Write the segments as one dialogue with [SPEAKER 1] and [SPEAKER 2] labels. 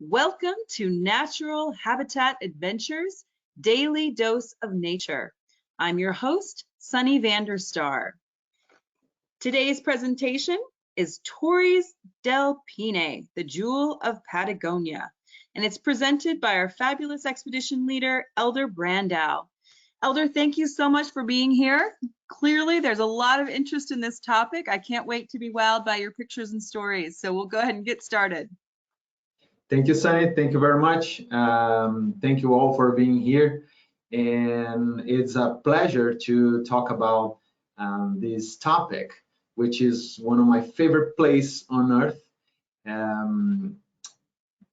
[SPEAKER 1] Welcome to Natural Habitat Adventures, Daily Dose of Nature. I'm your host, Sunny Vanderstar. Today's presentation is Torres del Paine, the Jewel of Patagonia, and it's presented by our fabulous expedition leader, Helder Brandão. Helder, thank you so much for being here. Clearly, there's a lot of interest in this topic. I can't wait to be wowed by your pictures and stories, so we'll go ahead and get started.
[SPEAKER 2] Thank you, Sunny. Thank you very much. Thank you all for being here. And it's a pleasure to talk about this topic, which is one of my favorite places on Earth.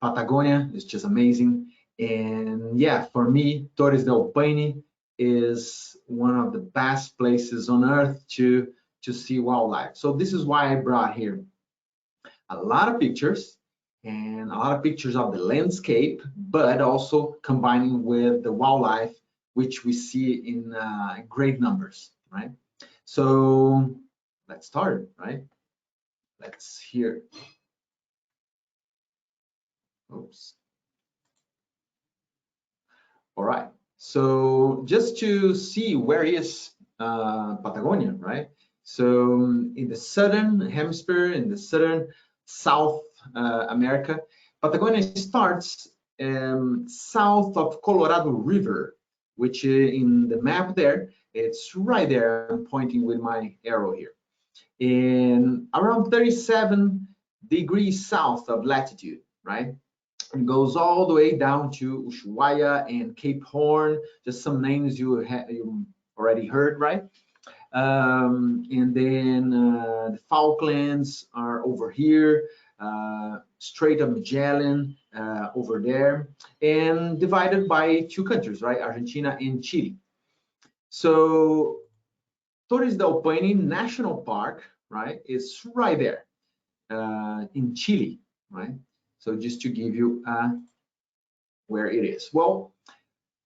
[SPEAKER 2] Patagonia is just amazing. And yeah, for me, Torres del Paine is one of the best places on Earth to see wildlife. So this is why I brought here a lot of pictures and a lot of pictures of the landscape, but also combining with the wildlife, which we see in great numbers, right? So let's start, right? Let's hear. Oops. All right. So just to see where is Patagonia, right? So in the southern hemisphere, in the southern South America, Patagonia starts south of Colorado River, which in the map there, it's right there. I'm pointing with my arrow here. In around 37 degrees south of latitude, right? It goes all the way down to Ushuaia and Cape Horn, just some names you already heard, right? And then the Falklands are over here, Strait of Magellan over there, and divided by two countries, right? Argentina and Chile. So Torres del Paine National Park, right, is right there in Chile, right? So just to give you where it is. Well,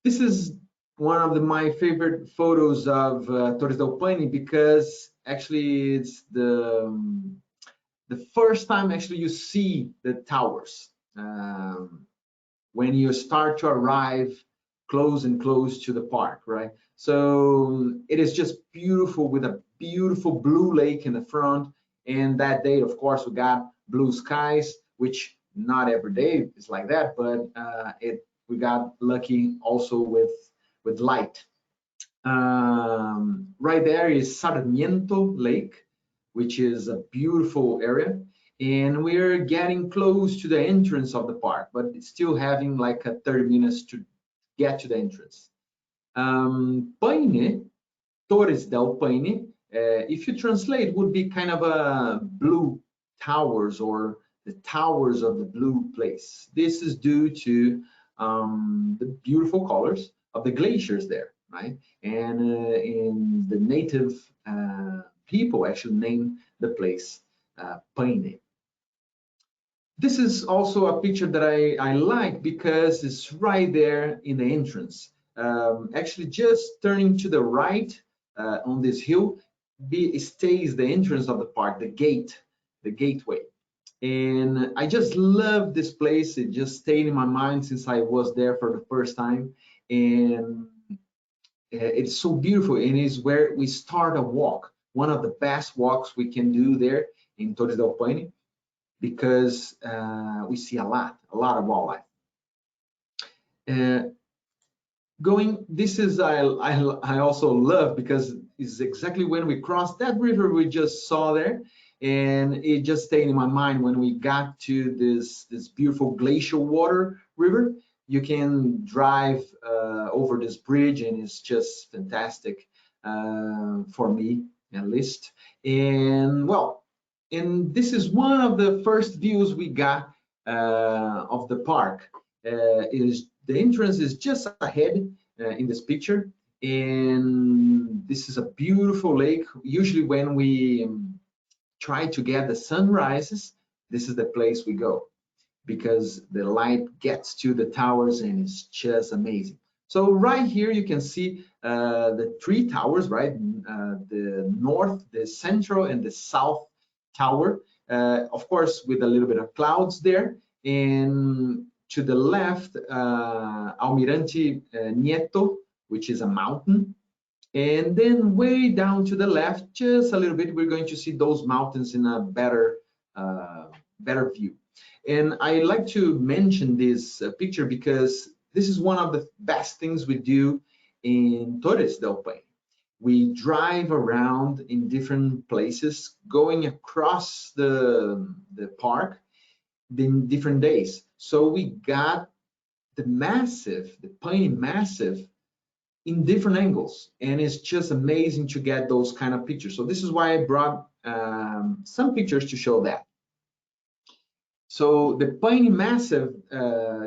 [SPEAKER 2] this is one of my favorite photos of Torres del Paine because actually it's the first time actually you see the towers when you start to arrive close and close to the park, right? So it is just beautiful with a beautiful blue lake in the front. And that day, of course, we got blue skies, which not every day is like that, but we got lucky also with light. Right there is Sarniento Lake, which is a beautiful area. And we're getting close to the entrance of the park, but it's still having like 30 minutes to get to the entrance. Paine, Torres del Paine, if you translate, would be kind of a blue towers or the towers of the blue place. This is due to the beautiful colors of the glaciers there, right? And in the native people actually named the place Paine. This is also a picture that I like because it's right there in the entrance. Actually, just turning to the right on this hill stays the entrance of the park, the gateway. And I just love this place. It just stayed in my mind since I was there for the first time. And it's so beautiful. And it's where we start a walk, one of the best walks we can do there in Torres del Paine, because we see a lot of wildlife. This is I also love because it's exactly when we crossed that river we just saw there. And it just stayed in my mind when we got to this beautiful glacial water river. You can drive over this bridge, and it's just fantastic for me, at least. And well, and this is one of the first views we got of the park. Is the entrance is just ahead in this picture, and this is a beautiful lake. Usually, when we try to get the sunrises, this is the place we go because the light gets to the towers and it's just amazing. So right here you can see the three towers, right? The north, the central, and the south tower. Of course, with a little bit of clouds there. And To the left, Almirante Nieto, which is a mountain. And then way down to the left, just a little bit, we're going to see those mountains in a better view. And I like to mention this picture because this is one of the best things we do in Torres del Paine. We drive around in different places, going across the park in different days. So we got the massif, the Paine massif, in different angles, and it's just amazing to get those kind of pictures. So this is why I brought some pictures to show that. So the Paine massif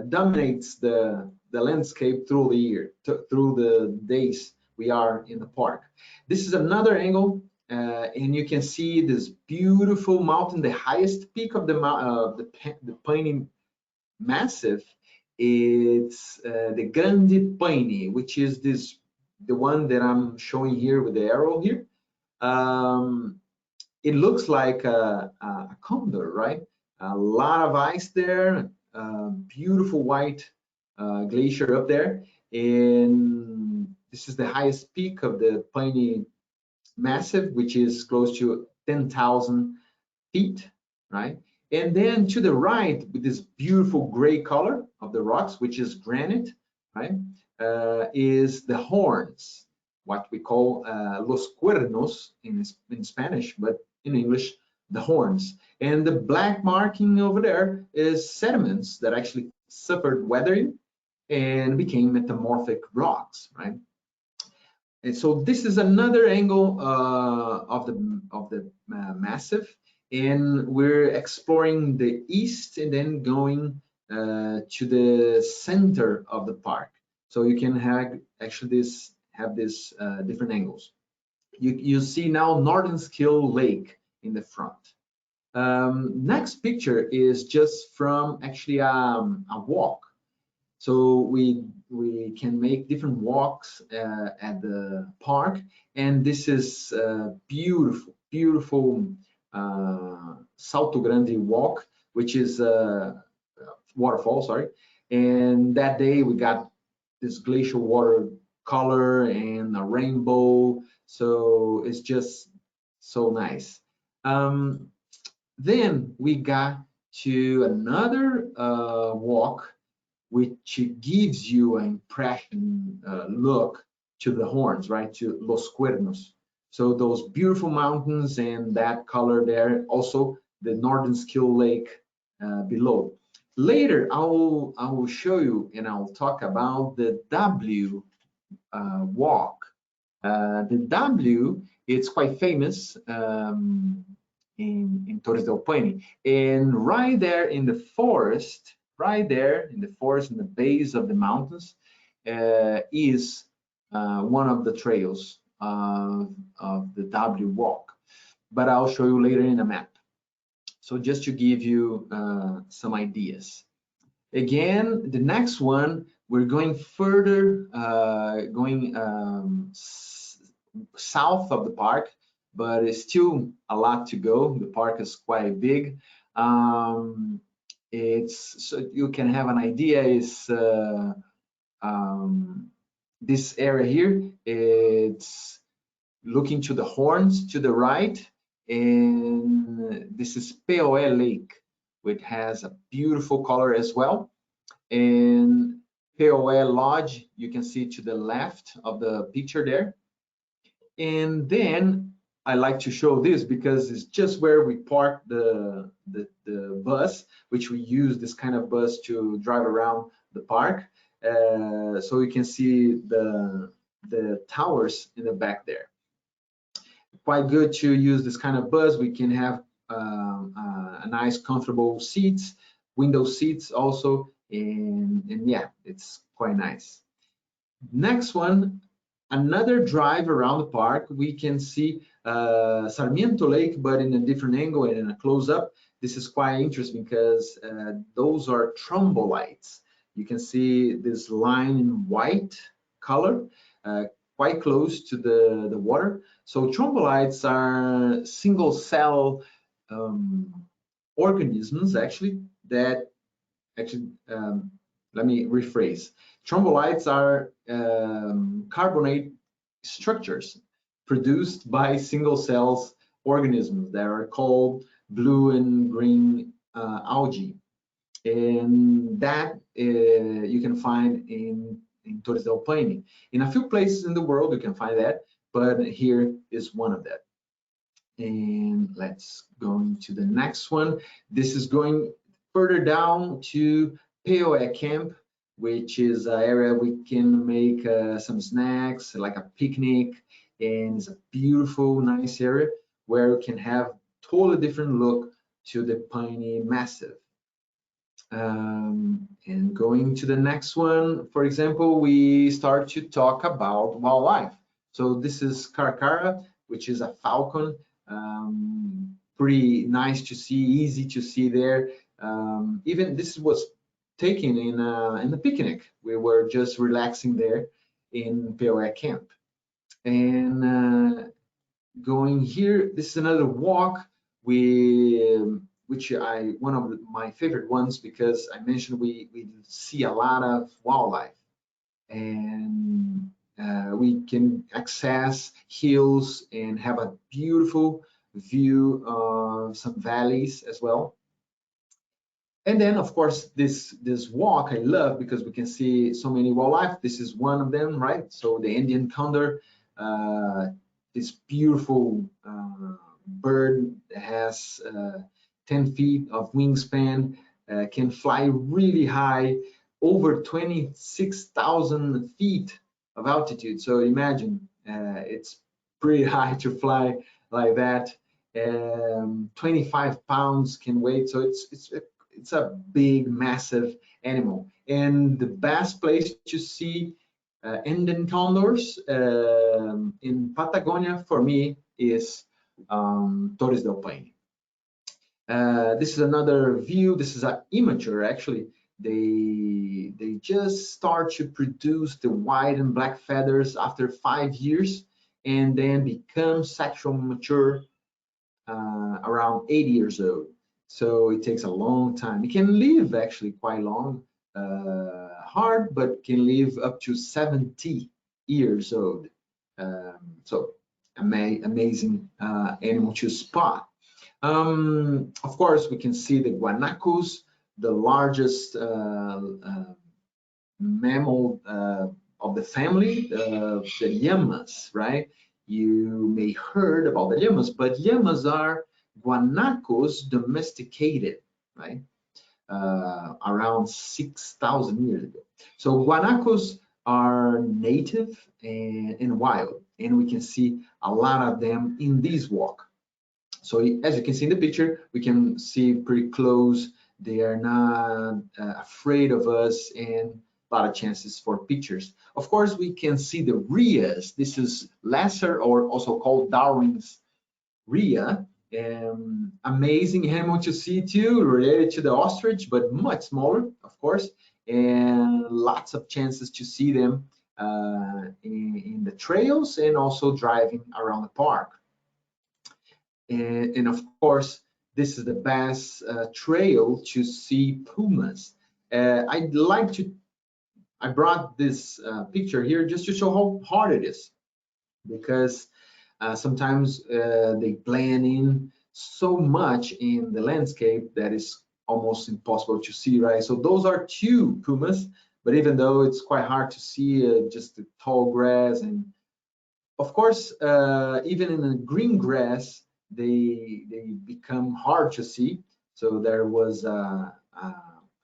[SPEAKER 2] dominates the landscape through the year, through the days we are in the park. This is another angle, and you can see this beautiful mountain. The highest peak of the Paine massif, it's the Grande Paine, which is the one that I'm showing here with the arrow here. It looks like a condor, right? A lot of ice there, beautiful white glacier up there, and this is the highest peak of the Paine massif, which is close to 10,000 feet, right? And then to the right, with this beautiful gray color of the rocks, which is granite, right, is the horns, what we call los cuernos in Spanish, but in English, the horns. And the black marking over there is sediments that actually suffered weathering and became metamorphic rocks, right? And so this is another angle of the massif. And we're exploring the east and then going to the center of the park. So you can have actually have this different angles. You see now Nordenskill Lake in the front. Next picture is just from actually a walk. So we can make different walks at the park, and this is beautiful Salto Grande walk, which is waterfall, sorry. And that day we got this glacial water color and a rainbow, so it's just so nice. Then we got to another walk, which gives you an impression look to the horns, right, to Los Cuernos. So those beautiful mountains and that color there, also the Nordenskill Lake below. Later, I will show you and I'll talk about the W walk. The W, it's quite famous in Torres del Paine. And right there in the forest, in the base of the mountains, is one of the trails of the W walk, but I'll show you later in a map. So just to give you some ideas. Again, the next one, we're going further, south of the park, but it's still a lot to go. The park is quite big. It's so you can have an idea. Is this area here? It's looking to the horns to the right, and this is POL Lake, which has a beautiful color as well. And POL Lodge, you can see to the left of the picture there. And then I like to show this because it's just where we park the bus, which we use this kind of bus to drive around the park. So you can see the towers in the back there. Quite good to use this kind of bus. We can have a nice comfortable seats, window seats also, and yeah, it's quite nice. Next one, another drive around the park. We can see Sarmiento Lake, but in a different angle and in a close-up. This is quite interesting because those are trombolites. You can see this line in white color, quite close to the water. So trombolites are single cell organisms actually that actually, let me rephrase. Thrombolites are carbonate structures produced by single cells organisms that are called blue and green algae. And that you can find in Torres del Paine. In a few places in the world you can find that, but here is one of that. And let's go into the next one. This is going further down to POE camp, which is an area we can make some snacks, like a picnic, and it's a beautiful, nice area where we can have totally different look to the piney massif. And going to the next one, for example, we start to talk about wildlife. So this is Caracara, which is a falcon. Pretty nice to see, easy to see there. Even this was taken in the picnic. We were just relaxing there in POE camp. And going here, this is another walk which one of my favorite ones, because I mentioned we see a lot of wildlife, and we can access hills and have a beautiful view of some valleys as well. And then, of course, this walk I love because we can see so many wildlife. This is one of them, right? So the Indian condor, this beautiful bird that has 10 feet of wingspan, can fly really high, over 26,000 feet of altitude. So imagine, it's pretty high to fly like that. 25 pounds can weigh, so it's a big, massive animal. And the best place to see Andean condors in Patagonia for me is Torres del Paine. This is another view. This is an immature, actually. They just start to produce the white and black feathers after 5 years, and then become sexual mature around 8 years old. So it takes a long time. It can live actually quite long, hard, but can live up to 70 years old. So amazing animal to spot. Of course, we can see the guanacos, the largest mammal of the family, the llamas, right? You may heard about the llamas, but llamas are guanacos domesticated, right? Around 6,000 years ago. So guanacos are native and wild, and we can see a lot of them in this walk. So as you can see in the picture, we can see pretty close. They are not afraid of us, and a lot of chances for pictures. Of course, we can see the rheas. This is lesser, or also called Darwin's rhea. Amazing animal to see too, related to the ostrich, but much smaller, of course, and lots of chances to see them in the trails and also driving around the park. And of course, this is the best trail to see pumas. I brought this picture here just to show how hard it is, because sometimes they blend in so much in the landscape that is almost impossible to see, right? So those are 2 pumas, but even though it's quite hard to see, just the tall grass, and of course, even in the green grass, they become hard to see. So there was a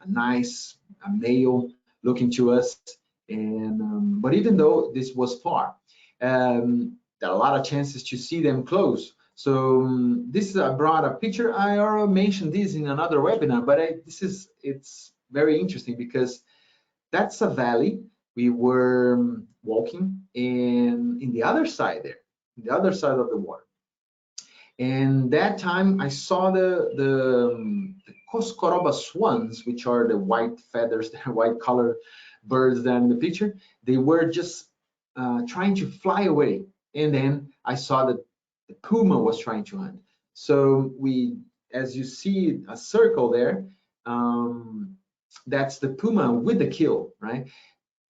[SPEAKER 2] nice male looking to us, and but even though this was far, there are a lot of chances to see them close. So I brought a picture. I already mentioned this in another webinar, but it's very interesting because that's a valley. We were walking, and in the other side there, the other side of the water. And that time I saw the Costco swans, which are the white feathers, the white color birds there in the picture. They were just trying to fly away. And then I saw that the puma was trying to hunt. So as you see a circle there, that's the puma with the kill, right?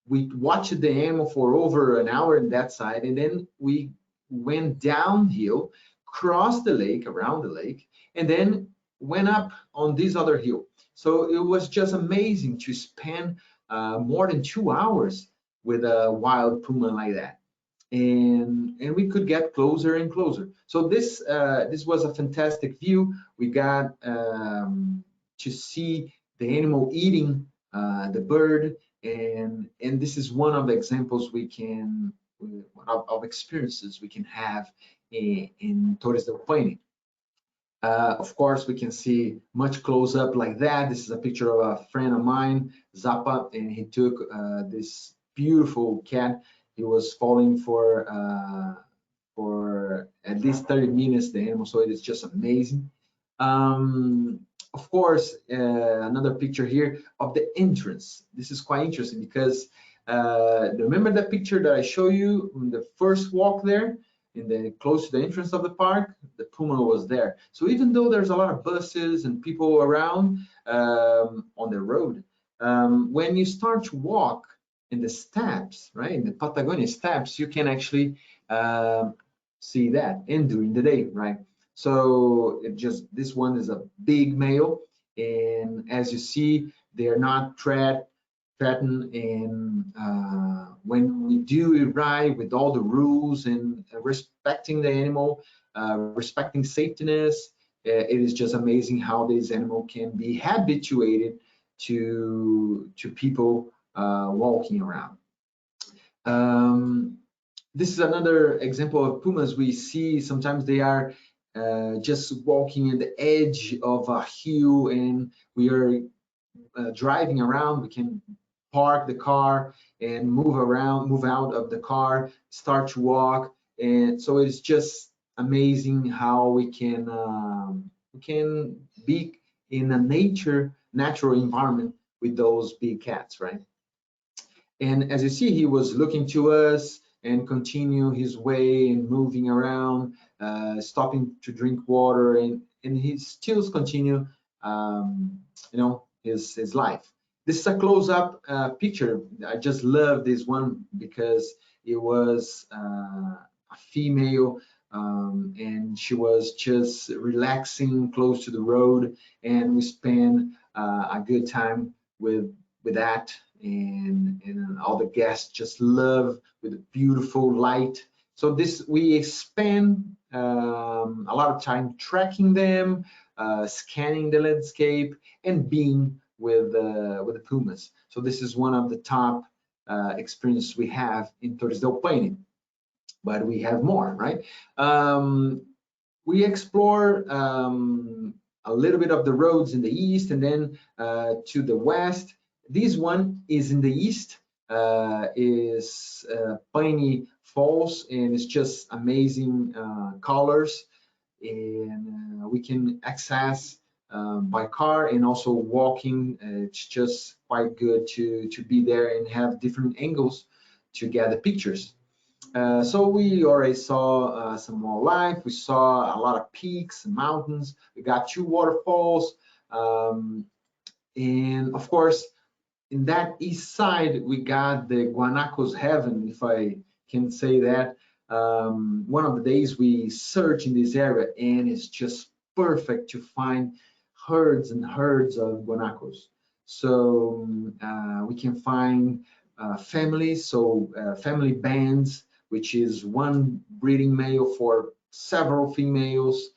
[SPEAKER 2] We watched the animal for over an hour on that side, and then we went downhill, crossed the lake, around the lake, and then went up on this other hill. So it was just amazing to spend more than 2 hours with a wild puma like that. And we could get closer and closer. So this was a fantastic view. We got to see the animal eating the bird, and this is one of the examples we can of experiences we can have in Torres del Paine. Of course, we can see much close up like that. This is a picture of a friend of mine, Zappa, and he took this beautiful cat. He was falling for at least 30 minutes, the animal, so it is just amazing. Of course, another picture here of the entrance. This is quite interesting because remember that picture that I showed you in the first walk there, close to the entrance of the park? The puma was there. So even though there's a lot of buses and people around on the road, when you start to walk in the steppes, right, in the Patagonia steppes, you can actually see that, and during the day, right? So this one is a big male, and as you see, they're not threatened. And when we do it right with all the rules and respecting the animal, respecting safetyness, it is just amazing how this animal can be habituated to people walking around. This is another example of pumas. We see sometimes they are just walking at the edge of a hill, and we are driving around. We can park the car and move out of the car, start to walk, and so it's just amazing how we can be in a natural environment with those big cats, right? And as you see, he was looking to us and continue his way and moving around, stopping to drink water, and he still continue, his life. This is a close-up picture. I just love this one because it was a female, and she was just relaxing close to the road, and we spent a good time with that. And all the guests just love with the beautiful light. So we spend a lot of time tracking them, scanning the landscape, and being with the pumas. So this is one of the top experiences we have in Torres del Paine, but we have more, right? We explore a little bit of the roads in the east, and then to the west. This one is in the east, is Piney Falls, and it's just amazing colors, and we can access by car and also walking. It's just quite good to be there and have different angles to get the pictures. So we already saw some wildlife. We saw a lot of peaks and mountains. We got 2 waterfalls, and of course, in that east side, we got the guanacos heaven, if I can say that. One of the days we search in this area, and it's just perfect to find herds and herds of guanacos. So we can find families, so family bands, which is one breeding male for several females,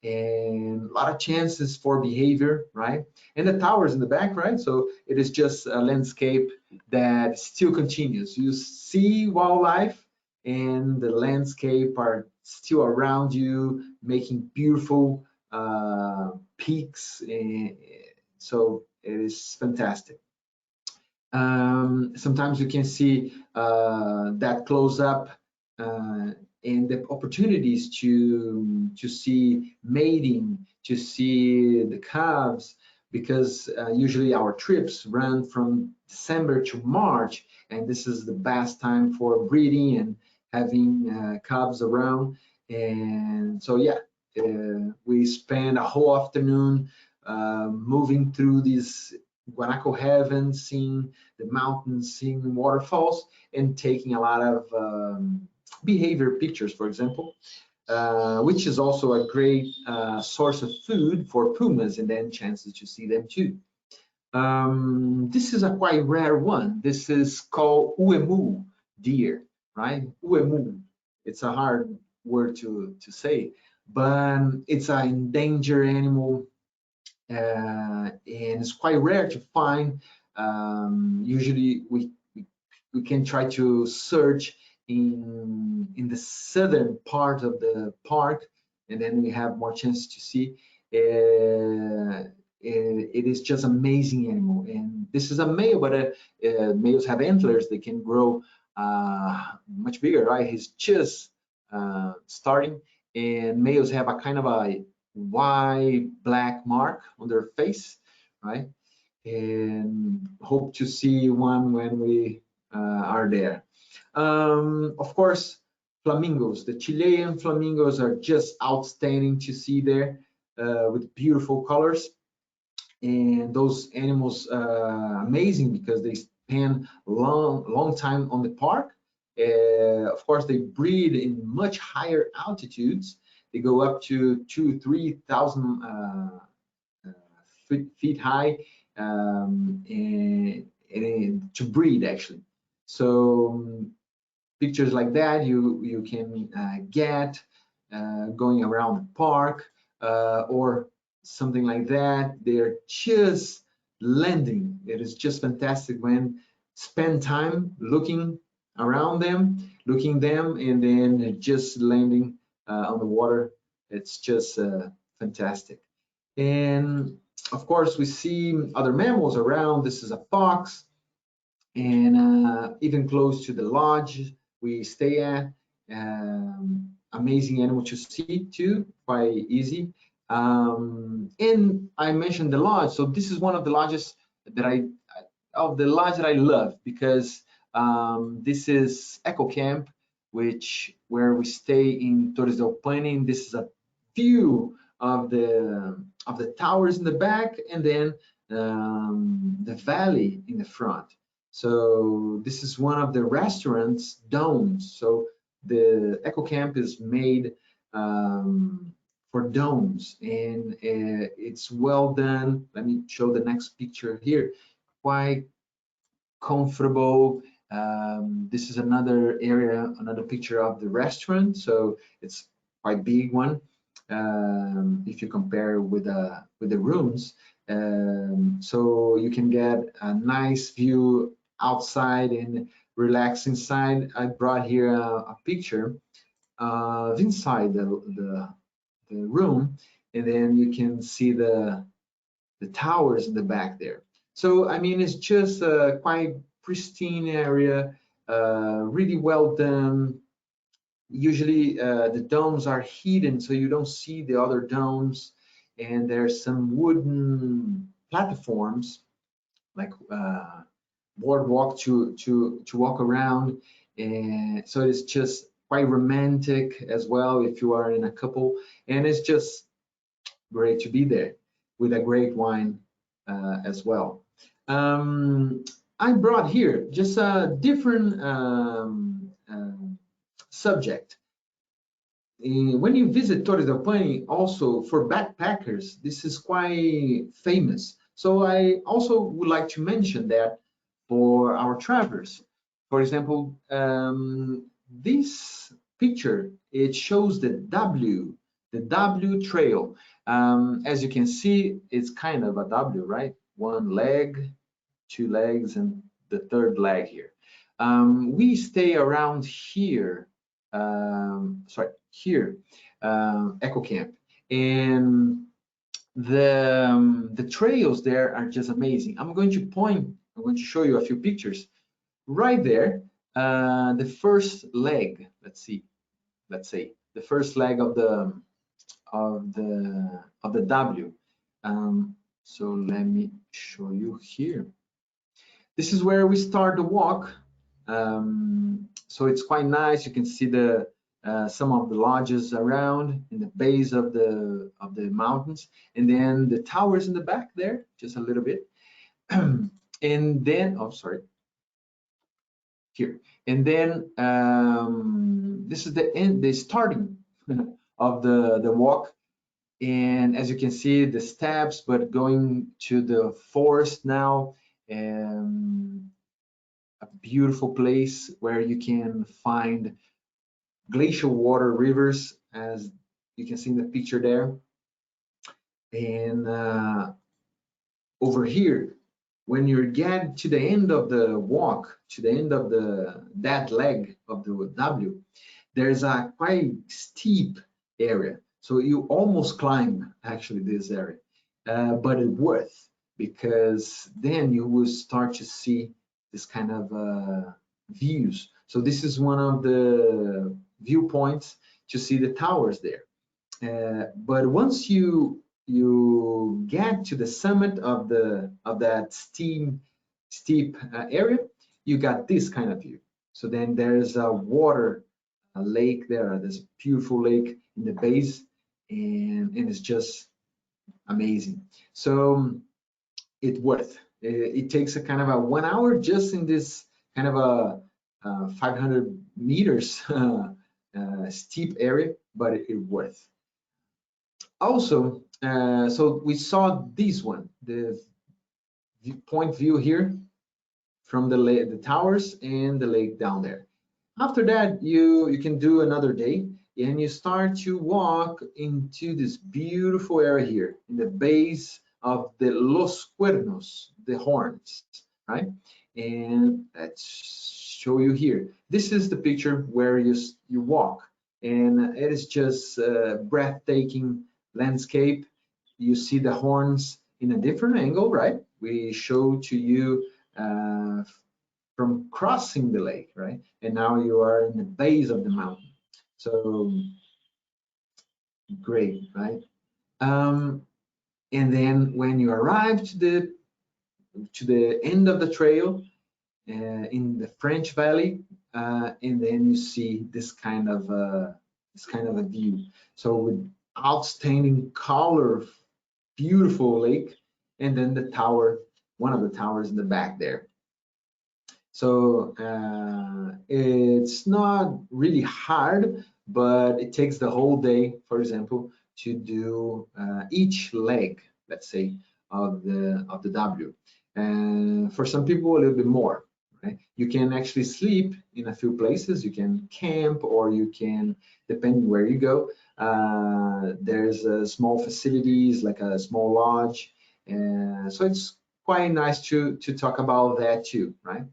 [SPEAKER 2] and a lot of chances for behavior, right? And the towers in the back, right? So it is just a landscape that still continues. You see wildlife, and the landscape are still around you, making beautiful peaks. So it is fantastic. Sometimes you can see that close up and the opportunities to see mating, to see the calves, because usually our trips run from December to March, and this is the best time for breeding and having calves around. And so yeah, we spend a whole afternoon moving through these guanaco heaven, seeing the mountains, seeing waterfalls, and taking a lot of behavior pictures, for example, which is also a great source of food for pumas, and then chances to see them too. This is a quite rare one. This is called Uemu Deer, right? Uemu. It's a hard word to say, but it's an endangered animal, and it's quite rare to find. Usually, we can try to search in the southern part of the park, and then we have more chances to see. It is just amazing animal, and this is a male, but males have antlers. They can grow much bigger, right? He's just starting, and males have a kind of a white black mark on their face, right? And hope to see one when we are there. Of course, flamingos. The Chilean flamingos are just outstanding to see there, with beautiful colors. And those animals amazing because they spend long time on the park. Of course, they breed in much higher altitudes. They go up to 2,000-3,000 feet high, and to breed actually. So pictures like that you can get going around the park, or something like that. They're just landing. It is just fantastic when spend time looking around them, and then just landing on the water. It's just fantastic. And of course, we see other mammals around. This is a fox, and even close to the lodge we stay at. Amazing animal to see too, quite easy. And I mentioned the lodge, so this is one of the lodges that I love, because this is Eco Camp, where we stay in Torres del Paine. This is a view of the towers in the back, and then the valley in the front. So this is one of the restaurants domes. So the Eco Camp is made for domes, and it's well done. Let me show the next picture here. Quite comfortable. This is another area, another picture of the restaurant. So it's quite big one if you compare with the rooms. So you can get a nice view outside and relax inside. I brought here a picture of inside the room, and then you can see the towers in the back there. So I mean, it's just a quite pristine area, really well done. Usually the domes are hidden, so you don't see the other domes, and there's some wooden platforms, like boardwalk to walk around, and so it's just quite romantic as well if you are in a couple, and it's just great to be there with a great wine as well. I brought here just a different subject. When you visit Torres del Paine, also for backpackers, this is quite famous. So I also would like to mention that for our travelers. For example, this picture, it shows the W trail. As you can see, it's kind of a W, right? One leg, two legs, and the third leg here. We stay around here, here, Eco Camp, and the trails there are just amazing. I'm going to show you a few pictures. Right there, the first leg, let's say the first leg of the W. So let me show you here. This is where we start the walk. So it's quite nice. You can see some of the lodges around in the base of the mountains, and then the towers in the back there, just a little bit. And then, oh, sorry, here. And then this is the end, the starting of the walk. And as you can see, the steps, but going to the forest now, a beautiful place where you can find glacial water rivers, as you can see in the picture there. And over here, when you get to the end of the walk, to the end of that leg of the W, there's a quite steep area. So you almost climb actually this area, but it's worth, because then you will start to see this kind of views. So this is one of the viewpoints to see the towers there. But once you get to the summit of that steep area, you got this kind of view. So then there's a lake there. There's a beautiful lake in the base, and it's just amazing. So it's worth. It takes a kind of a 1 hour just in this kind of a 500 meters steep area, but it's worth. Also, so we saw this one, the point view here from the towers and the lake down there. After that, you can do another day, and you start to walk into this beautiful area here in the base of the Los Cuernos, the horns, right? And let's show you here. This is the picture where you walk, and it is just breathtaking landscape. You see the horns in a different angle, right? We show to you from crossing the lake, right? And now you are in the base of the mountain. So great, right? And then when you arrive to the end of the trail in the French Valley, and then you see this kind of a view. So with outstanding color, beautiful lake, and then the tower, one of the towers in the back there. So it's not really hard, but it takes the whole day, for example, to do each leg, let's say, of the W. And for some people, a little bit more. Right? You can actually sleep in a few places. You can camp, or you can, depending where you go. There's small facilities like a small lodge, so it's quite nice to talk about that too, right?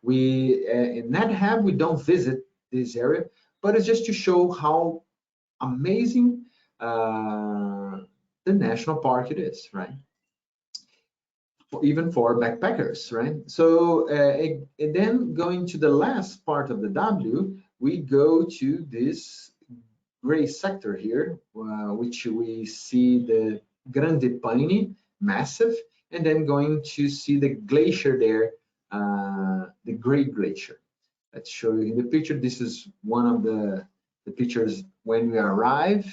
[SPEAKER 2] We in Nat Hab, we don't visit this area, but it's just to show how amazing the national park it is, right? Even for backpackers, right? So and then going to the last part of the W, we go to this gray sector here, which we see the Grande Paine massif, and then going to see the glacier there, the Great Glacier. Let's show you in the picture. This is one of the pictures when we arrive.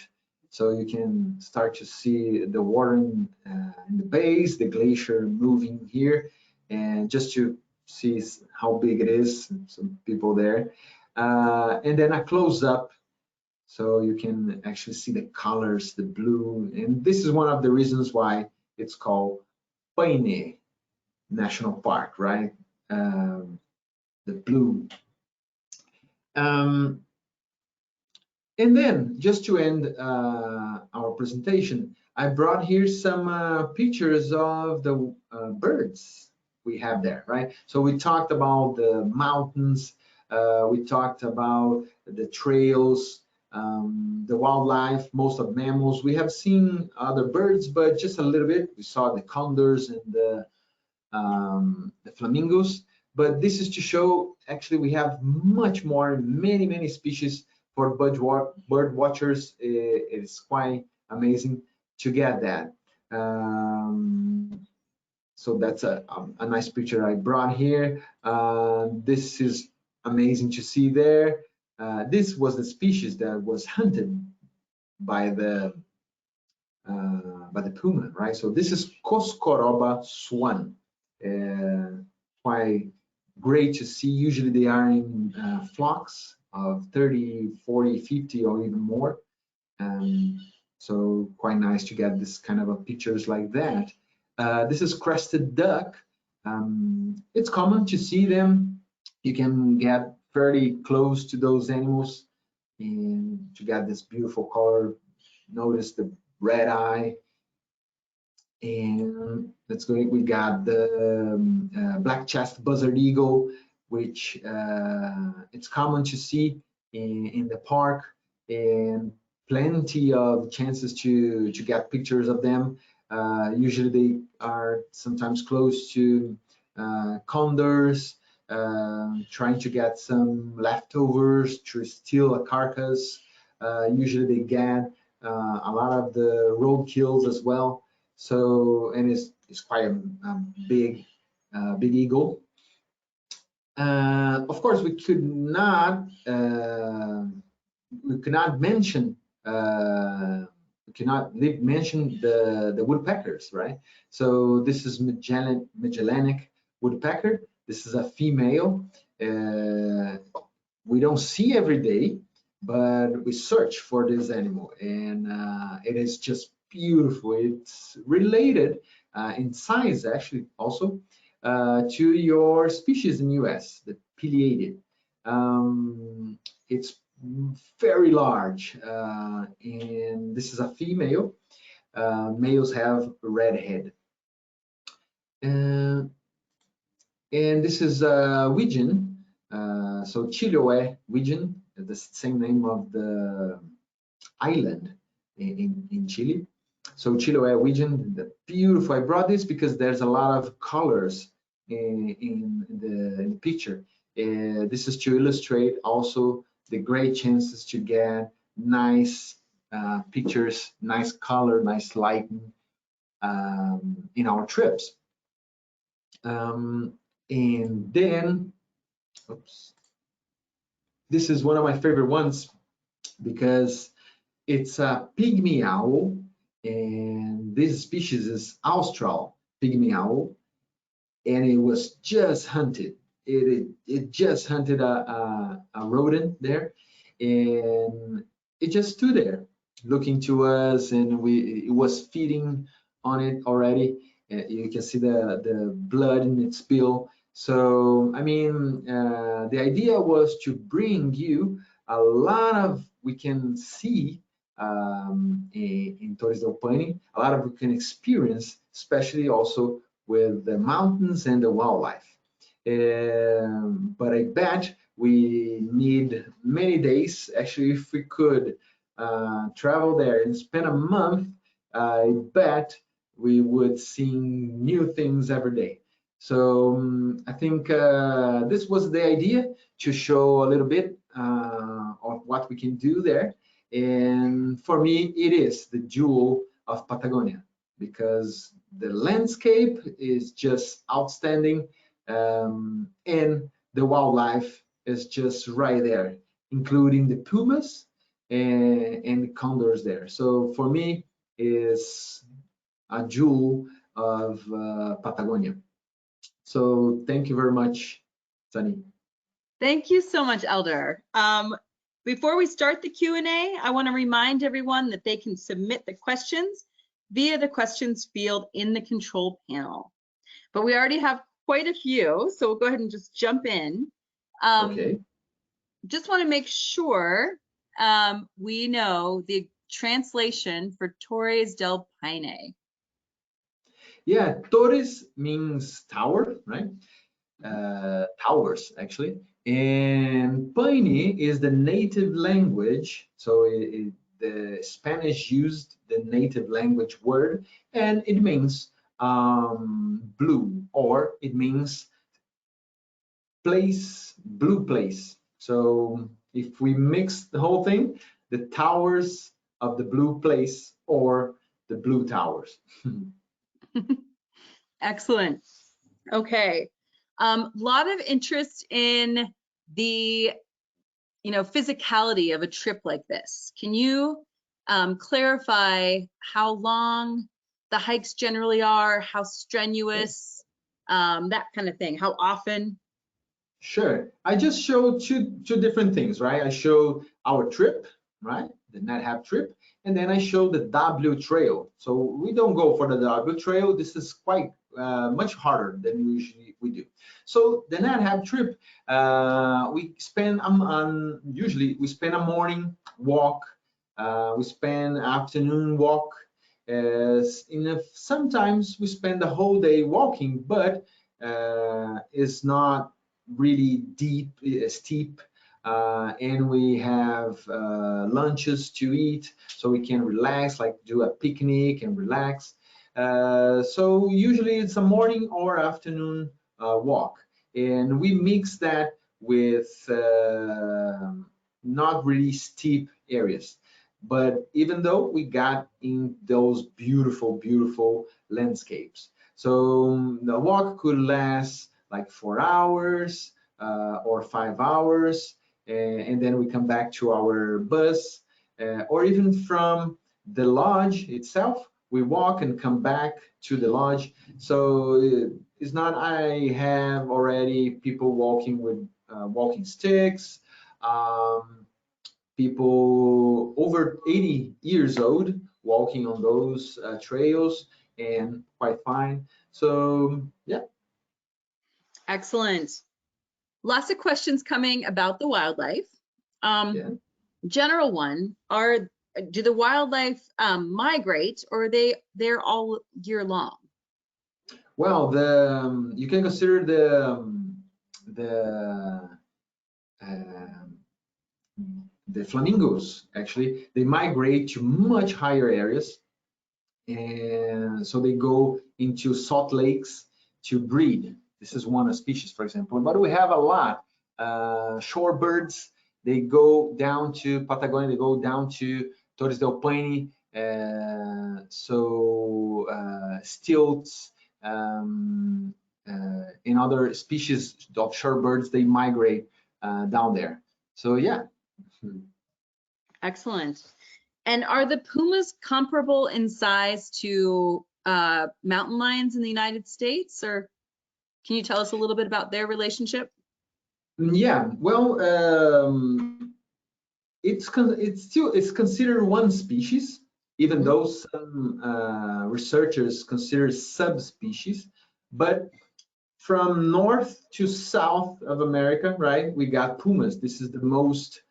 [SPEAKER 2] So you can start to see the water in the base, the glacier moving here, and just to see how big it is, some people there. And then a close-up, so you can actually see the colors, the blue. And this is one of the reasons why it's called Paine National Park, right? The blue. And then, just to end our presentation, I brought here some pictures of the birds we have there, right? So we talked about the mountains, we talked about the trails, the wildlife, most of mammals. We have seen other birds, but just a little bit. We saw the condors and the flamingos. But this is to show, actually, we have much more, many species. For bird watchers, it's quite amazing to get that. So that's a nice picture I brought here. This is amazing to see there. This was the species that was hunted by the puma, right? So this is Costco Swan. Quite great to see. Usually they are in flocks of 30, 40, 50, or even more. So quite nice to get this kind of pictures like that. This is Crested Duck. It's common to see them. You can get fairly close to those animals and to get this beautiful color. Notice the red eye. And let's go. We got the black-chested buzzard eagle, which it's common to see in the park, and plenty of chances to get pictures of them. Usually they are sometimes close to condors, trying to get some leftovers to steal a carcass. Usually they get a lot of the roadkills as well. So, and it's quite a big eagle. Of course, we could not mention the woodpeckers, right? So this is Magellanic woodpecker. This is a female. We don't see every day, but we search for this animal, and it is just beautiful. It's related in size, actually, also to your species in US, the pileated. It's very large, and this is a female. Males have red head. And this is widgeon, so Chiloé widgeon, the same name of the island in Chile. So Chiloé widgeon, the beautiful. I brought this because there's a lot of colors in the picture. This is to illustrate also the great chances to get nice pictures, nice color, nice lighting in our trips. And then, oops, this is one of my favorite ones because it's a pygmy owl, and this species is Austral pygmy owl, and it was just hunted. It just hunted a rodent there, and it just stood there looking to us, and it was feeding on it already. You can see the blood in its bill. So I mean, the idea was to bring you a lot of, we can see in Torres del Paine, a lot of we can experience, especially also with the mountains and the wildlife. But I bet we need many days. Actually, if we could travel there and spend a month, I bet we would see new things every day. So I think this was the idea, to show a little bit of what we can do there. And for me, it is the jewel of Patagonia, because the landscape is just outstanding, and the wildlife is just right there, including the pumas and the condors there. So for me, is a jewel of Patagonia. So thank you very much, Sunny.
[SPEAKER 1] Thank you so much, Elder. Before we start the Q&A, I want to remind everyone that they can submit the questions via the questions field in the control panel. But we already have quite a few, so we'll go ahead and just jump in.
[SPEAKER 2] Okay.
[SPEAKER 1] Just want to make sure we know the translation for Torres del Paine.
[SPEAKER 2] Yeah, Torres means tower, right? Towers, actually. And Paine is the native language. So the Spanish used the native language word, and it means blue, or it means place, blue place. So if we mix the whole thing, the towers of the blue place, or the blue towers.
[SPEAKER 1] Excellent. Okay. Lot of interest in the, physicality of a trip like this. Can you clarify how long the hikes generally are, how strenuous, that kind of thing? How often?
[SPEAKER 2] Sure. I just showed two different things, right? I showed our trip, right? The Nat Hab trip, and then I showed the W trail. So we don't go for the W trail. This is quite much harder than usually we do. So the Nat Hab trip, we spend usually we spend a morning walk, we spend afternoon walk. Sometimes we spend the whole day walking, but it's not really deep, steep, and we have lunches to eat, so we can relax, like do a picnic and relax. So usually it's a morning or afternoon walk, and we mix that with not really steep areas. But even though we got in those beautiful, beautiful landscapes, so the walk could last like 4 hours or 5 hours, and then we come back to our bus, or even from the lodge itself, we walk and come back to the lodge. So it's not, I have already people walking with walking sticks, people over 80 years old walking on those trails, and quite fine. So yeah.
[SPEAKER 1] Excellent. Lots of questions coming about the wildlife.
[SPEAKER 2] Yeah.
[SPEAKER 1] General one, do the wildlife migrate, or are they're all year long?
[SPEAKER 2] Well, you can consider the flamingos. Actually, they migrate to much higher areas, and so they go into salt lakes to breed. This is one species, for example, but we have a lot. Shorebirds, they go down to Patagonia, they go down to Torres del Paine, stilts, and other species of shorebirds, they migrate down there. So yeah.
[SPEAKER 1] Excellent. And are the pumas comparable in size to mountain lions in the United States, or can you tell us a little bit about their relationship?
[SPEAKER 2] Yeah, well, it's considered one species, even though some researchers consider subspecies. But from north to south of America, right, we got pumas. This is the most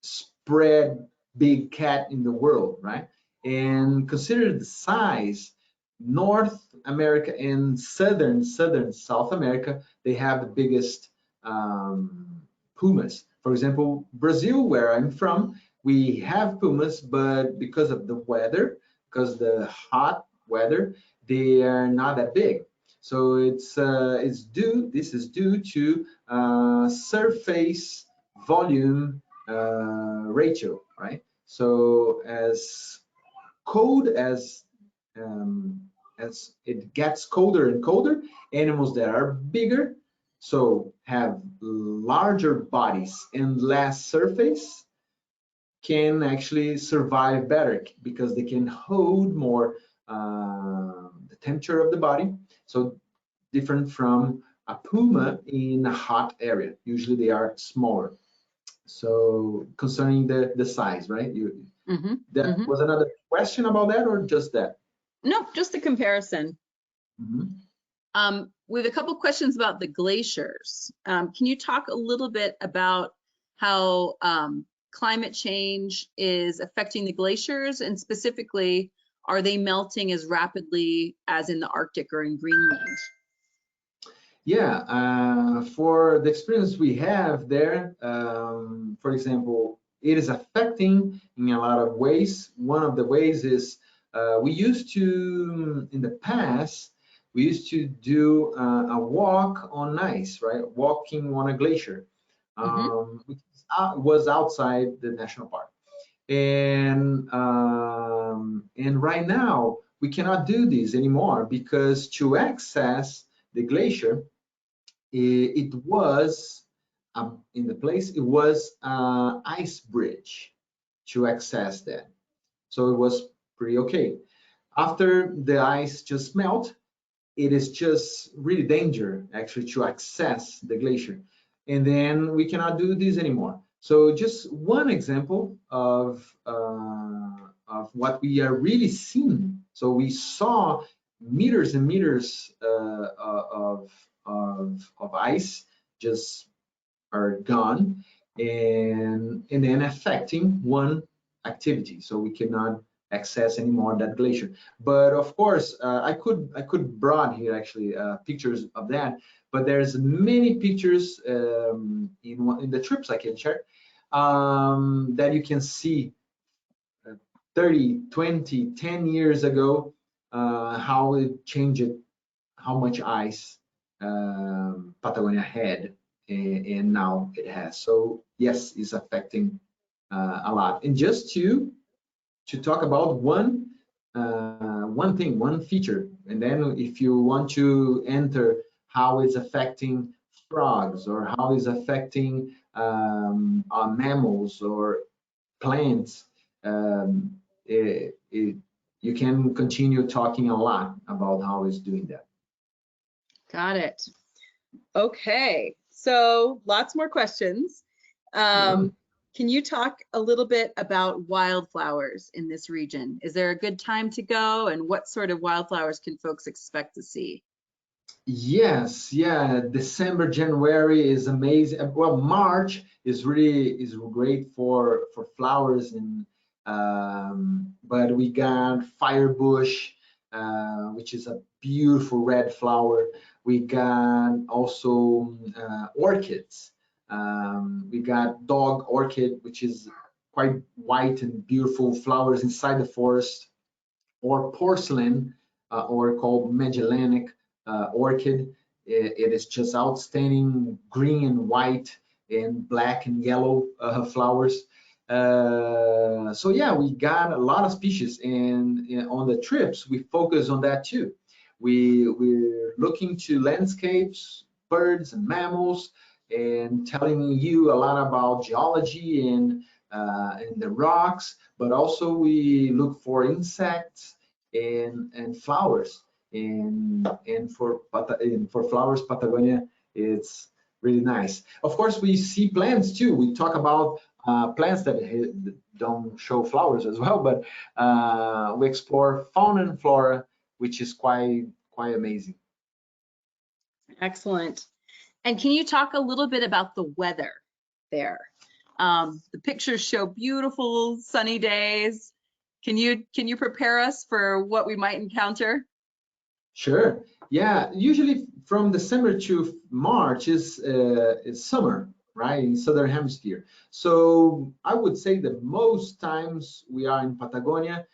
[SPEAKER 2] spread big cat in the world, right? And consider the size, North America and southern South America, they have the biggest pumas. For example, Brazil, where I'm from, we have pumas, but because of the weather, because the hot weather, they are not that big. So this is due to surface volume ratio, right? So as cold as it gets colder and colder, animals that are bigger, so have larger bodies and less surface, can actually survive better because they can hold more the temperature of the body. So different from a puma in a hot area. Usually they are smaller. So concerning the size, right? Was another question about that, or just that?
[SPEAKER 1] No, just the comparison. We have a couple questions about the glaciers. Can you talk a little bit about how climate change is affecting the glaciers, and specifically, are they melting as rapidly as in the Arctic or in Greenland?
[SPEAKER 2] Yeah, for the experience we have there, for example, it is affecting in a lot of ways. One of the ways is we used to, in the past, we used to do a walk on ice, right? Walking on a glacier, which was outside the national park. And right now, we cannot do this anymore because to access the glacier, it was in the place, it was ice bridge to access that. So it was pretty okay. After the ice just melt, it is just really danger actually to access the glacier. And then we cannot do this anymore. So just one example of what we are really seeing. So we saw meters and meters of ice just are gone, and then affecting one activity. So we cannot access anymore that glacier. But of course, I could brought here actually pictures of that. But there's many pictures in the trips I can share that you can see 30, 20, 10 years ago how it changed, how much ice Patagonia had, and now it has. So yes, it's affecting a lot. And just to talk about one thing, one feature, and then if you want to enter how it's affecting frogs or how it's affecting mammals or plants, you can continue talking a lot about how it's doing that.
[SPEAKER 1] Got it. Okay, so lots more questions. Can you talk a little bit about wildflowers in this region? Is there a good time to go, and what sort of wildflowers can folks expect to see?
[SPEAKER 2] Yes, yeah, December, January is amazing. Well, March is great for flowers, and but we got firebush, which is a beautiful red flower. We got also orchids. We got dog orchid, which is quite white and beautiful flowers inside the forest, or porcelain, or called Magellanic orchid. It is just outstanding green and white and black and yellow flowers. So yeah, we got a lot of species, and on the trips we focus on that too. We're looking to landscapes, birds and mammals, and telling you a lot about geology and the rocks, but also we look for insects and flowers. And for flowers, Patagonia, it's really nice. Of course, we see plants too. We talk about plants that don't show flowers as well, but we explore fauna and flora, which is quite amazing.
[SPEAKER 1] Excellent. And can you talk a little bit about the weather there? The pictures show beautiful sunny days. Can you prepare us for what we might encounter?
[SPEAKER 2] Sure. Yeah. Usually from December to March is summer, right, in southern hemisphere. So I would say that most times we are in Patagonia,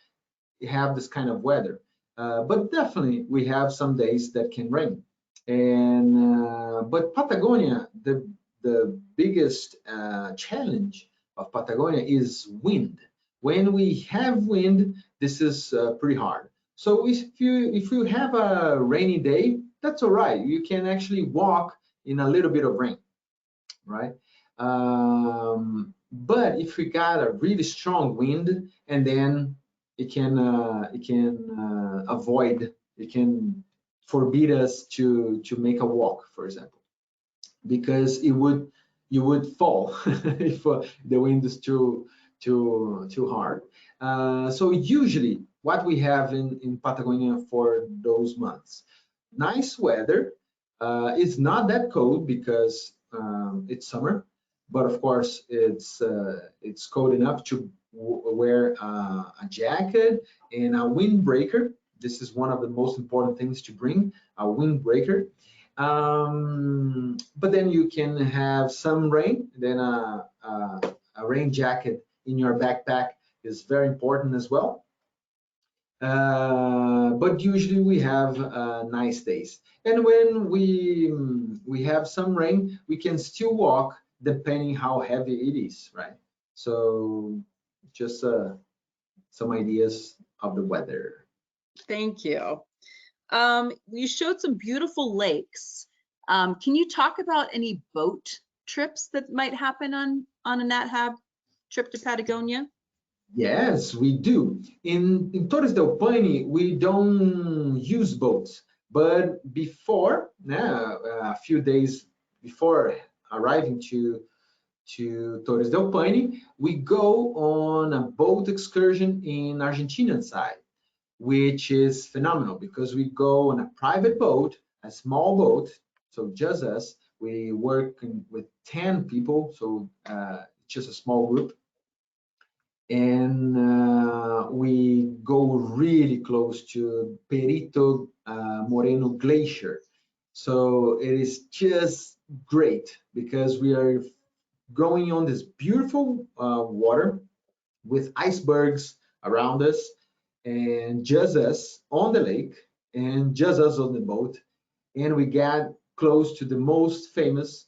[SPEAKER 2] we have this kind of weather. But definitely we have some days that can rain. And but Patagonia, the biggest challenge of Patagonia is wind. When we have wind, this is pretty hard. So if you have a rainy day, that's all right. You can actually walk in a little bit of rain, right? But if we got a really strong wind, and then it can avoid, it can forbid us to make a walk, for example, because you would fall if the wind is too hard. So usually what we have in Patagonia for those months, nice weather. It's not that cold because it's summer, but of course it's cold enough to wear a jacket and a windbreaker. This is one of the most important things to bring, a windbreaker. But then you can have some rain, then a rain jacket in your backpack is very important as well. But usually we have nice days, and when we have some rain, we can still walk depending how heavy it is, right? So just some ideas of the weather.
[SPEAKER 1] Thank you. You showed some beautiful lakes. Can you talk about any boat trips that might happen on a Nat Hab trip to Patagonia?
[SPEAKER 2] Yes, we do. In Torres del Paine, we don't use boats, But before, a few days before arriving to Torres del Paine, we go on a boat excursion in Argentinian side, which is phenomenal because we go on a private boat, a small boat, so just us. We work with 10 people, so just a small group, and we go really close to Perito Moreno Glacier. So it is just great because we are going on this beautiful water with icebergs around us and just us on the lake and just us on the boat. And we get close to the most famous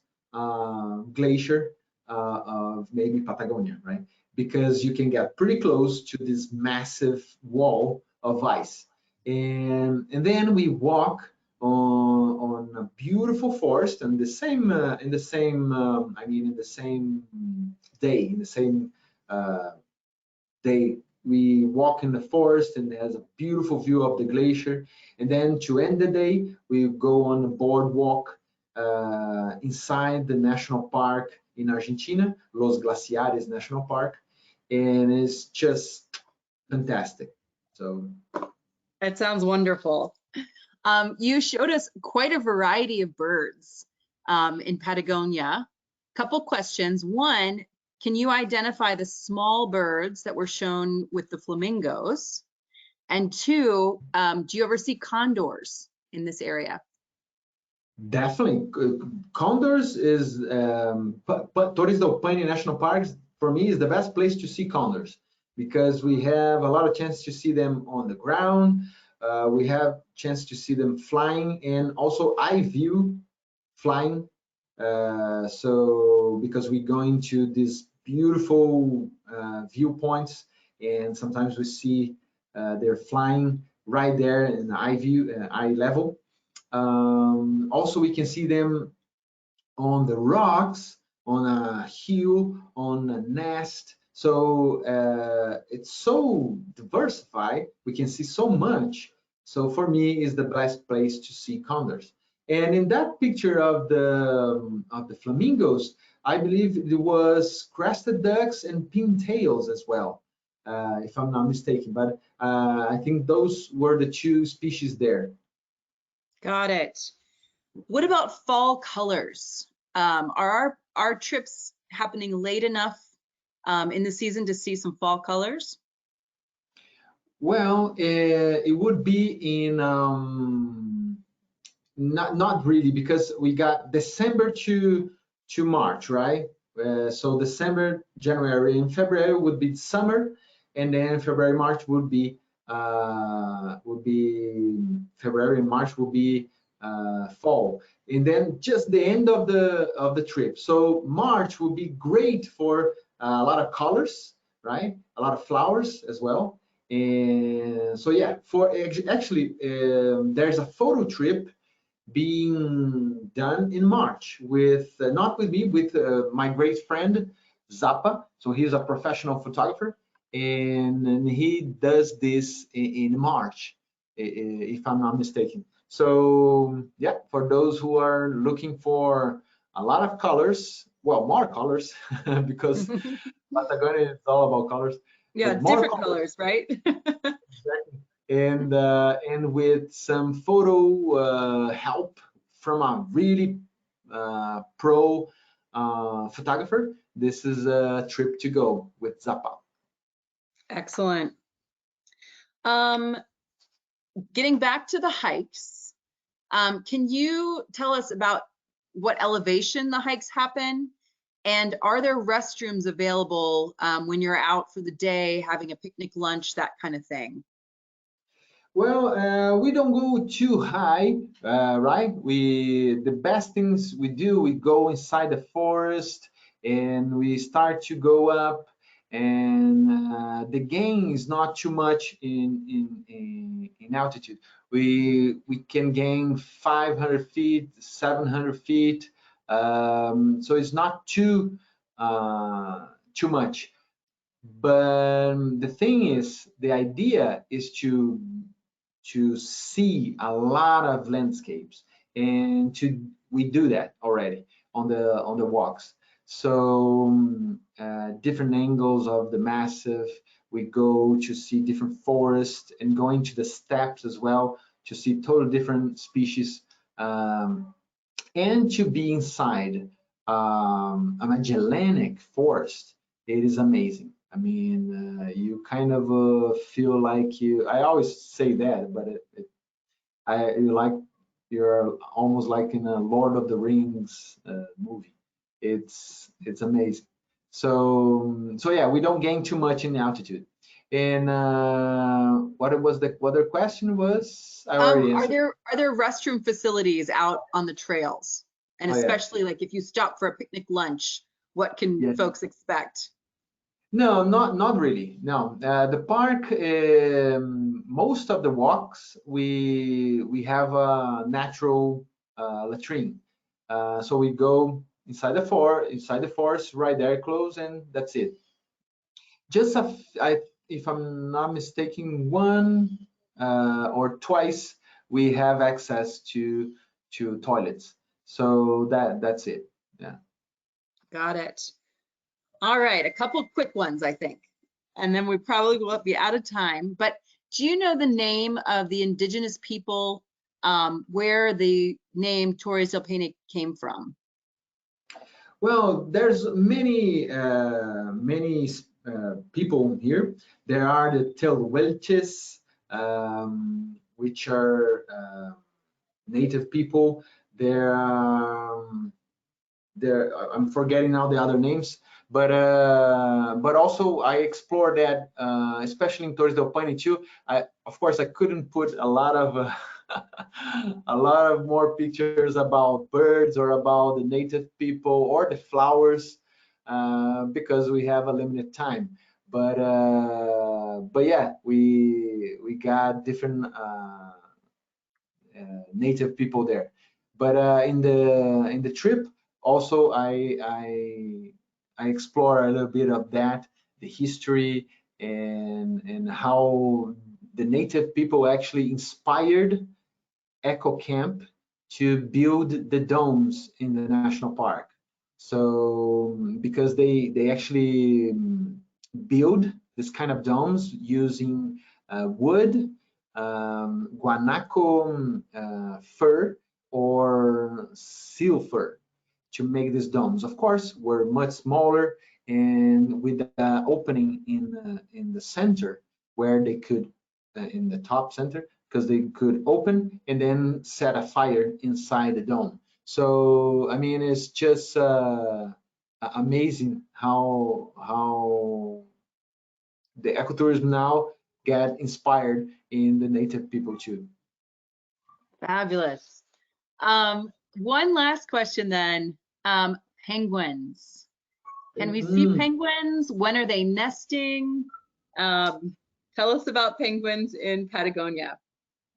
[SPEAKER 2] glacier of maybe Patagonia, right? Because you can get pretty close to this massive wall of ice. And then we walk on a beautiful forest and the same in the same day, in the same day we walk in the forest and it has a beautiful view of the glacier. And then to end the day, we go on a boardwalk inside the national park in Argentina, Los Glaciares National Park, and it's just fantastic. So
[SPEAKER 1] that sounds wonderful. You showed us quite a variety of birds in Patagonia. Couple questions. One, can you identify the small birds that were shown with the flamingos? And two, do you ever see condors in this area?
[SPEAKER 2] Definitely. Condors is, Torres del Paine National Park, for me, is the best place to see condors because we have a lot of chance to see them on the ground. We have chance to see them flying and also eye view flying. So because we go into these beautiful viewpoints and sometimes we see they're flying right there in the eye view, eye level. Also, we can see them on the rocks, on a hill, on a nest. So it's so diversified. We can see so much. So for me, is the best place to see condors. And in that picture of the flamingos, I believe it was crested ducks and pintails as well, if I'm not mistaken. But I think those were the two species there.
[SPEAKER 1] Got it. What about fall colors? Are our trips happening late enough in the season to see some fall colors?
[SPEAKER 2] Well, it would be in not really because we got December to March, right? So December, January, and February would be summer, and then February, March would be February and March will be fall, and then just the end of the trip. So March will be great for a lot of colors, right? A lot of flowers as well. And so yeah, for actually there's a photo trip being done in March with not with me, with my great friend Zappa. So he's a professional photographer, and he does this in March, if I'm not mistaken. So yeah, for those who are looking for a lot of colors, well, more colors, because Patagonia is all about colors.
[SPEAKER 1] Yeah, different colors, right?
[SPEAKER 2] Exactly. And with some photo help from a really pro photographer, this is a trip to go with Zappa.
[SPEAKER 1] Excellent. Getting back to the hikes, can you tell us about what elevation the hikes happen? And are there restrooms available when you're out for the day, having a picnic lunch, that kind of thing?
[SPEAKER 2] Well, we don't go too high, right? The best things we do, we go inside the forest and we start to go up, and the gain is not too much in altitude. We can gain 500 feet, 700 feet, so it's not too much. But the thing is, the idea is to to see a lot of landscapes, and we do that already on the walks. So different angles of the massif. We go to see different forests and going to the steppes as well to see totally different species, and to be inside a Magellanic forest. It is amazing. I mean, you kind of feel like I always say that, but you're almost like in a Lord of the Rings movie. It's amazing. So yeah, we don't gain too much in altitude. And what was the other question was? I already answered.
[SPEAKER 1] Are there restroom facilities out on the trails? And
[SPEAKER 2] Oh, yeah.
[SPEAKER 1] especially like if you stop for a picnic lunch, what can
[SPEAKER 2] Yeah.
[SPEAKER 1] folks expect?
[SPEAKER 2] No, not really. No, the park, most of the walks, we have a natural latrine. So we go inside the forest, right there, close, and that's it. Just if I'm not mistaken, one or twice we have access to toilets. So that's it. Yeah.
[SPEAKER 1] Got it. All right, a couple quick ones, I think, and then we probably will be out of time. But do you know the name of the indigenous people where the name Torres del Paine came from?
[SPEAKER 2] Well, there's many people here. There are the Tehuelches, which are native people. I'm forgetting now the other names, but also I explored that, especially in Torres del Paine too. Of course I couldn't put a lot of a lot of more pictures about birds or about the native people or the flowers, because we have a limited time. But yeah, we got different native people there. But in the trip also I explore a little bit of that, the history, and how the native people actually inspired Eco Camp to build the domes in the national park. So because they actually build this kind of domes using wood, guanaco fur, or seal fur to make these domes. Of course, were much smaller and with the opening in the center where they could, in the top center, because they could open and then set a fire inside the dome. So I mean, it's just amazing how the ecotourism now get inspired in the native people too.
[SPEAKER 1] Fabulous. One last question then. Penguins. Can we see penguins? When are they nesting? Tell us about penguins in Patagonia.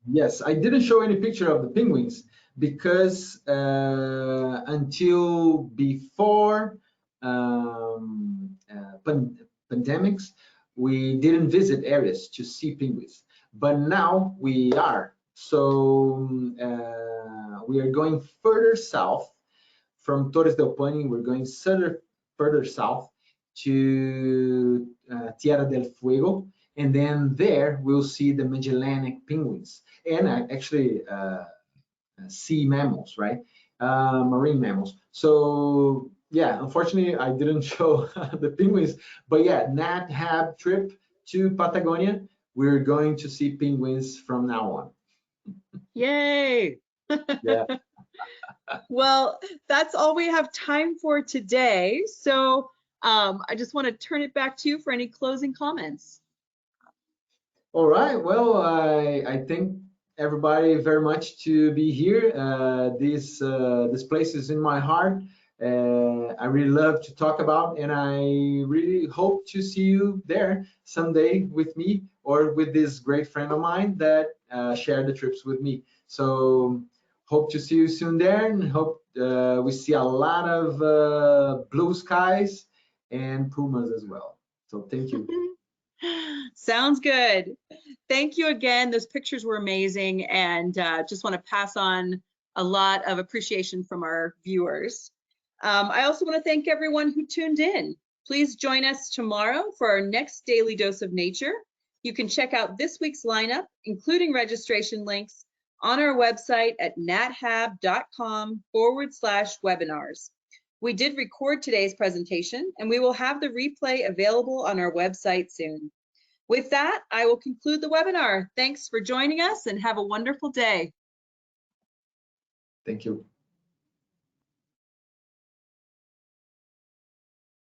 [SPEAKER 2] Yes, I didn't show any picture of the penguins because until before pandemics, we didn't visit areas to see penguins. But now we are. So we are going further south from Torres del Paine. We're going further south to Tierra del Fuego. And then there we'll see the Magellanic penguins and actually sea mammals, right? Marine mammals. So yeah, unfortunately I didn't show the penguins, but yeah, Nat Hab trip to Patagonia, we're going to see penguins from now on.
[SPEAKER 1] Yay!
[SPEAKER 2] Yeah.
[SPEAKER 1] Well, that's all we have time for today. So I just want to turn it back to you for any closing comments.
[SPEAKER 2] All right. Well, I thank everybody very much to be here. This place is in my heart. I really love to talk about, and I really hope to see you there someday with me or with this great friend of mine that shared the trips with me. So hope to see you soon there, and hope we see a lot of blue skies and pumas as well. So thank you.
[SPEAKER 1] Sounds good. Thank you again. Those pictures were amazing, and just want to pass on a lot of appreciation from our viewers. I also want to thank everyone who tuned in. Please join us tomorrow for our next Daily Dose of Nature. You can check out this week's lineup, including registration links, on our website at nathab.com/webinars. We did record today's presentation, and we will have the replay available on our website soon. With that, I will conclude the webinar. Thanks for joining us and have a wonderful day.
[SPEAKER 2] Thank you.